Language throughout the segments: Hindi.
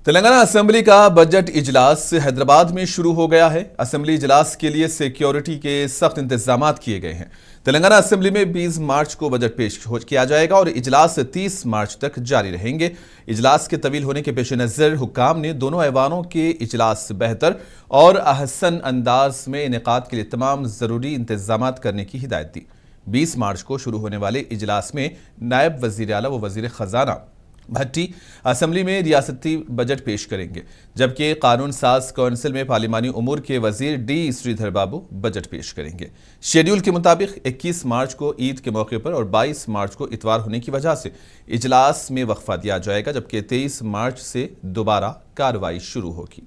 तेलंगाना असेंबली का बजट इजलास हैदराबाद में शुरू हो गया है। असेंबली इजलास के लिए सिक्योरिटी के सख्त इंतजाम किए गए हैं। तेलंगाना असेंबली में 20 मार्च को बजट पेश किया जाएगा और इजलास 30 मार्च तक जारी रहेंगे। इजलास के तवील होने के पेश नज़र हुक्काम ने दोनों ऐवानों के इजलास बेहतर और अहसन अंदाज में इनेकाद के लिए तमाम ज़रूरी इंतजाम करने की हिदायत दी। 20 मार्च को शुरू होने वाले इजलास में नायब वज़ीर आला व वज़ीर ख़जाना भट्टी असेंबली में रियासती बजट पेश करेंगे, जबकि कानून साज कौंसिल में पार्लिमानी उमूर के वजीर डी श्रीधर बाबू बजट पेश करेंगे। शेड्यूल के मुताबिक 21 मार्च को ईद के मौके पर और 22 मार्च को इतवार होने की वजह से इजलास में वक्फा दिया जाएगा, जबकि 23 मार्च से दोबारा कार्रवाई शुरू होगी।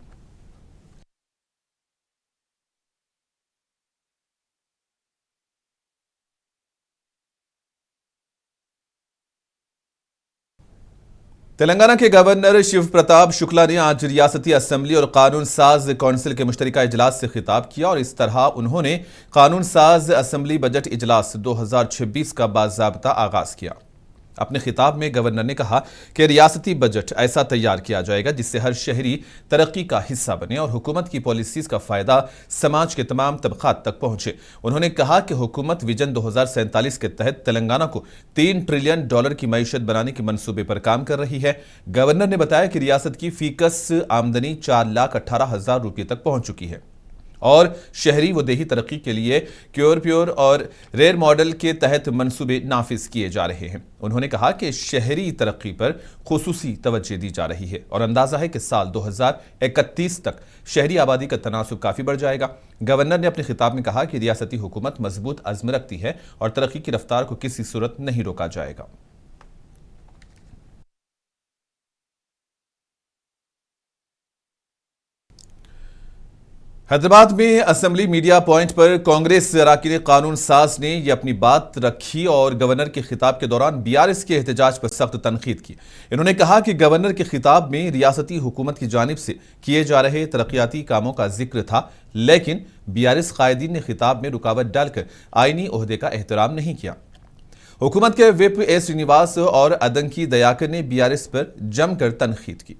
तेलंगाना के गवर्नर शिव प्रताप शुक्ला ने आज रियासती असेंबली और कानून साज कौंसिल के मुश्तरका इजलास से खिताब किया और इस तरह उन्होंने कानून साज असेंबली बजट इजलास 2026 का बाज़ाब्ता आगाज किया। अपने खिताब में गवर्नर ने कहा कि रियासती बजट ऐसा तैयार किया जाएगा जिससे हर शहरी तरक्की का हिस्सा बने और हुकूमत की पॉलिसीज का फायदा समाज के तमाम तबकात तक पहुंचे। उन्होंने कहा कि हुकूमत विजन 2047 के तहत तेलंगाना को $3 ट्रिलियन की मईशत बनाने के मंसूबे पर काम कर रही है। गवर्नर ने बताया कि रियासत की फीकस आमदनी 4,18,000 रुपये तक पहुंच चुकी है और शहरी व देही तरक्की के लिए प्योर और रेयर मॉडल के तहत मंसूबे नाफिज किए जा रहे हैं। उन्होंने कहा कि शहरी तरक्की पर खुसूसी तवज्जो दी जा रही है और अंदाजा है कि साल 2031 तक शहरी आबादी का तनासुब काफी बढ़ जाएगा। गवर्नर ने अपने खिताब में कहा कि रियासती हुकूमत मजबूत अज़्म रखती है और तरक्की की रफ्तार को किसी सूरत नहीं रोका जाएगा। हैदराबाद में असेंबली मीडिया पॉइंट पर कांग्रेस अरकान कानून साज ने यह अपनी बात रखी और गवर्नर के खिताब के दौरान बीआरएस के एहतजाज पर सख्त तनकीद की। इन्होंने कहा कि गवर्नर के खिताब में रियासती हुकूमत की जानिब से किए जा रहे तरक्याती कामों का जिक्र था, लेकिन बीआरएस कायदीन ने खिताब में रुकावट डालकर आईनी ओहदे का एहतराम नहीं किया। हुकूमत के विप ए श्रीनिवास और अदंकी दयाकर ने बीआरएस पर जमकर तनकीद की।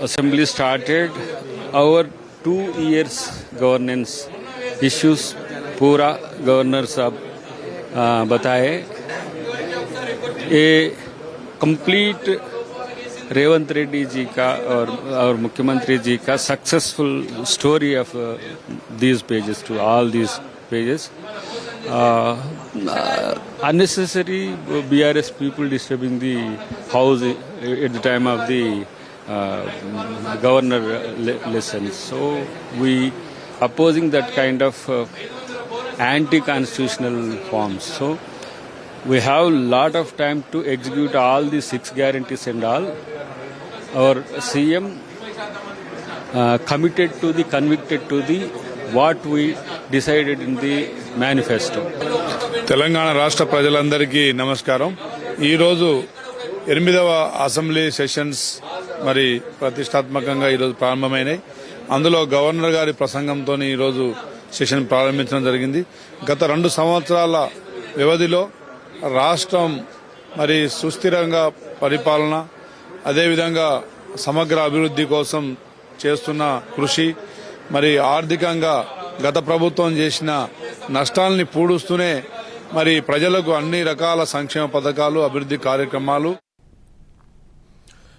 Assembly started our 2 years governance issues पूरा गवर्नर साहब बताए। ये कंप्लीट रेवंत रेड्डी जी का और मुख्यमंत्री जी का successful story of these pages to all these pages. Unnecessary BRS people disturbing the house at the time of the governor lessons. So we opposing that kind of anti-constitutional forms. So we have lot of time to execute all the 6 guarantees and all. Our CM committed to the convicted to the what we decided in the manifesto. Telangana రాష్ట్ర ప్రజలందరికీ నమస్కారం। ఈ రోజు 8వ అసెంబ్లీ సెషన్స్ మరి ప్రతిష్టాత్మకంగా ఈరోజు ప్రారంభమైనాయి। అందులో గవర్నర్ గారి ప్రసంగంతో ఈరోజు సెషన్ ప్రారంభించడం జరిగింది। గత 2 సంవత్సరాల వ్యవధిలో రాష్ట్రం మరి సుస్థిరంగా పరిపాలన, అదేవిధంగా సమగ్ర అభివృద్ధి కోసం చేస్తున్న కృషి, మరి ఆర్థికంగా గత ప్రభుత్వం చేసిన నష్టాలని పూడుస్తూనే మరి ప్రజలకు అన్ని రకాల సంక్షేమ పథకాలు, అభివృద్ధి కార్యక్రమాలు।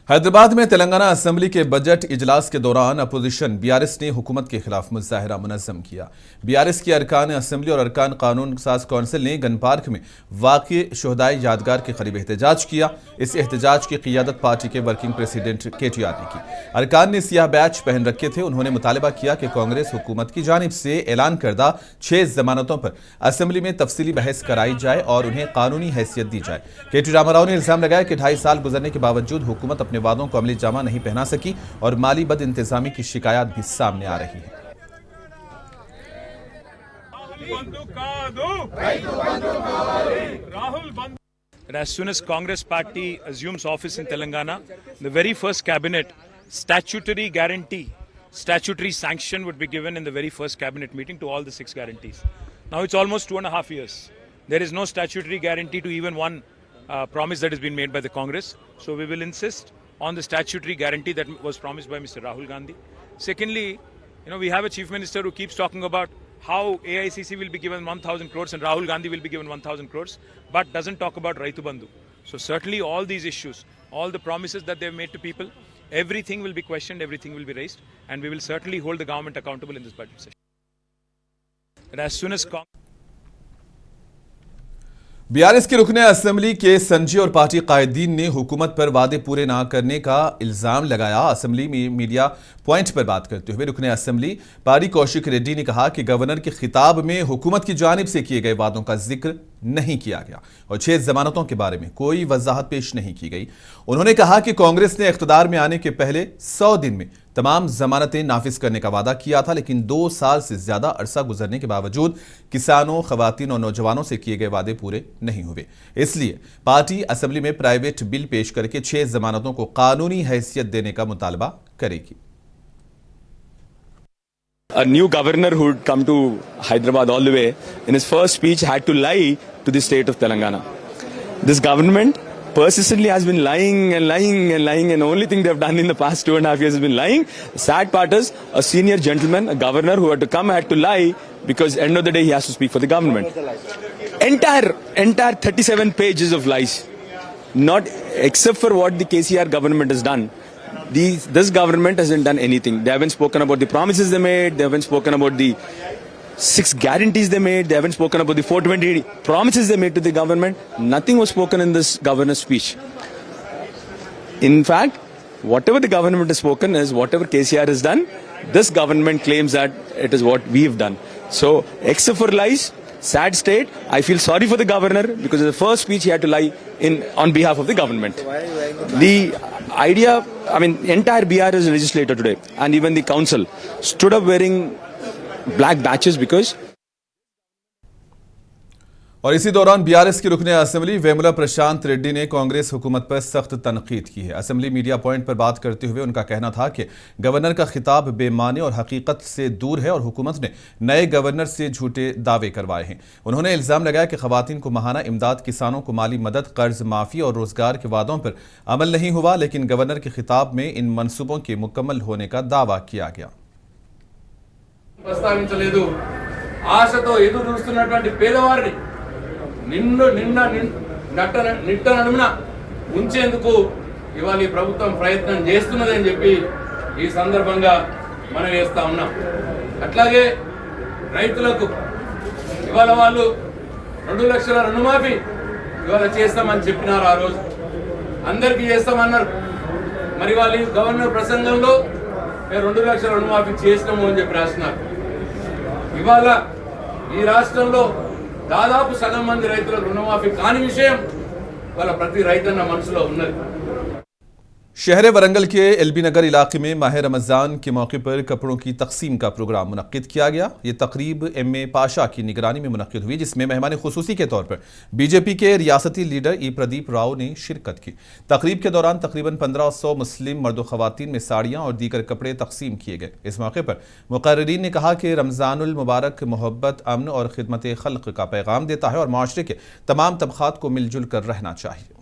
हैदराबाद में तेलंगाना असेंबली के बजट इजलास के दौरान अपोजिशन बीआरएस ने हुकूमत के खिलाफ मुजाहरा मुनज़्ज़म किया। बीआरएस की अरकान असेंबली और अरकान कानून साज कौंसिल ने गन पार्क में वाक़ शहदाए यादगार के करीब एहतजाज किया। इस एहतजाज की क़ियादत पार्टी के वर्किंग प्रेसिडेंट KTR ने की। अरकान ने सियाह बैच पहन रखे थे। उन्होंने मुतालबा किया कि कांग्रेस हुकूमत की जानिब से ऐलान करदा 6 जमानतों पर असेंबली में तफसीली बहस कराई जाए और उन्हें कानूनी हैसियत दी जाए। KT रामाराव ने इल्जाम लगाया कि 2.5 साल गुजरने के बावजूद हुकूमत अपने वादों को अमली जामा नहीं पहना सकी और माली बद इंतजामी की शिकायत भी सामने आ रही है। And as soon as Congress party assumes office in Telangana, the very first cabinet statutory guarantee, statutory sanction would be given in the very first cabinet meeting to all the 6 guarantees. Now it's almost 2.5 years. There is no statutory guarantee to even one promise that has been made by the Congress. So we will insist on the statutory guarantee that was promised by Mr. Rahul Gandhi. Secondly, we have a chief minister who keeps talking about how AICC will be given 1,000 crores and Rahul Gandhi will be given 1,000 crores, but doesn't talk about Raitu Bandhu. So certainly all these issues, all the promises that they've made to people, everything will be questioned, everything will be raised, and we will certainly hold the government accountable in this budget session. And as soon as BRS के रुकने असेंबली के संजय और पार्टी कायदीन ने हुकूमत पर वादे पूरे ना करने का इल्जाम लगाया। असेंबली में मीडिया पॉइंट पर बात करते हुए रुकने असेंबली पारी कौशिक रेड्डी ने कहा कि गवर्नर के खिताब में हुकूमत की जानिब से किए गए वादों का जिक्र नहीं किया गया और 6 जमानतों के बारे में कोई वजाहत पेश नहीं की गई। उन्होंने कहा कि कांग्रेस ने इख्तियार में आने के पहले 100 दिन में तमाम जमानतें नाफिज करने का वादा किया था, लेकिन 2 साल से ज्यादा अरसा गुजरने के बावजूद किसानों, खवातीन और नौजवानों से किए गए वादे पूरे नहीं हुए। इसलिए पार्टी असेंबली में प्राइवेट बिल पेश करके 6 जमानतों को कानूनी हैसियत देने का मुतालबा करेगी। A new governor who would come to Hyderabad all the way, in his first speech had to lie to the state of Telangana. This government persistently has been lying and lying and lying, and the only thing they have done in the past 2.5 years has been lying. The sad part is, a senior gentleman, a governor who had to come, had to lie because end of the day he has to speak for the government. Entire 37 pages of lies. Not except for what the KCR government has done. This government hasn't done anything. They haven't spoken about the promises they made. They haven't spoken about the 6 guarantees they made. They haven't spoken about the 420 promises they made to the government. Nothing was spoken in this governor's speech. In fact, whatever the government has spoken is whatever KCR has done. This government claims that it is what we've done. So, except for lies, sad state. I feel sorry for the governor because in the first speech he had to lie on behalf of the government. The idea, entire BRS legislature today and even the council stood up wearing black badges because. और इसी दौरान बीआरएस के रुकने असेंबली वेमुला प्रशांत रेड्डी ने कांग्रेस हुकूमत पर सख्त तनकीद की है। असेंबली मीडिया पॉइंट पर बात करते हुए उनका कहना था कि गवर्नर का खिताब बेमानी और हकीकत से दूर है और हुकूमत ने नए गवर्नर से झूठे दावे करवाए हैं। उन्होंने इल्जाम लगाया कि खवातीन को माहाना इमदाद, किसानों को माली मदद, कर्ज माफी और रोजगार के वादों पर अमल नहीं हुआ, लेकिन गवर्नर के खिताब में इन मनसूबों के मुकम्मल होने का दावा किया गया। ప్రస్తావించలేదు। ఆశతో ఎదురు చూస్తున్నటువంటి పేదవారిని నిట్ట నడుమున ఉంచేందుకు ఇవాళ ఈ ప్రభుత్వం ప్రయత్నం చేస్తున్నదని చెప్పి ఈ సందర్భంగా మనం చేస్తా ఉన్నాం। అట్లాగే రైతులకు ఇవాళ వాళ్ళు 2 లక్షల రుణమాఫీ ఇవాళ చేస్తామని చెప్పినారు, ఆ రోజు అందరికీ చేస్తామన్నారు। మరి వాళ్ళు గవర్నర్ ప్రసంగంలో 2 లక్షల రుణమాఫీ చేసినాము అని చెప్పి రాసినారు। ఇవాళ ఈ రాష్ట్రంలో దాదాపు సగం మంది రైతులకు రుణమాఫీ కాని విషయం వాళ్ళ ప్రతి రైతన్న మనసులో ఉన్నది। शहर वरंगल के एलबी नगर इलाके में माह रमज़ान के मौके पर कपड़ों की तकसीम का प्रोग्राम मुनक्किद किया गया। ये तकरीब एम.ए. पाशा की निगरानी में मुनक्किद हुई, जिसमें मेहमान खुसूसी के तौर पर बीजेपी के रियासती लीडर ई प्रदीप राव ने शिरकत की। तकरीब के दौरान तकरीबन 1500 मुस्लिम मर्द ख़वातीन में साड़ियाँ और दीगर कपड़े तकसीम किए गए। इस मौके पर मुक़र्रिरीन ने कहा कि रमज़ानुल मुबारक मोहब्बत, अमन और खिदमत खल्क़ का पैगाम देता है और माशरे के तमाम तबक़ात को मिलजुल कर रहना चाहिए।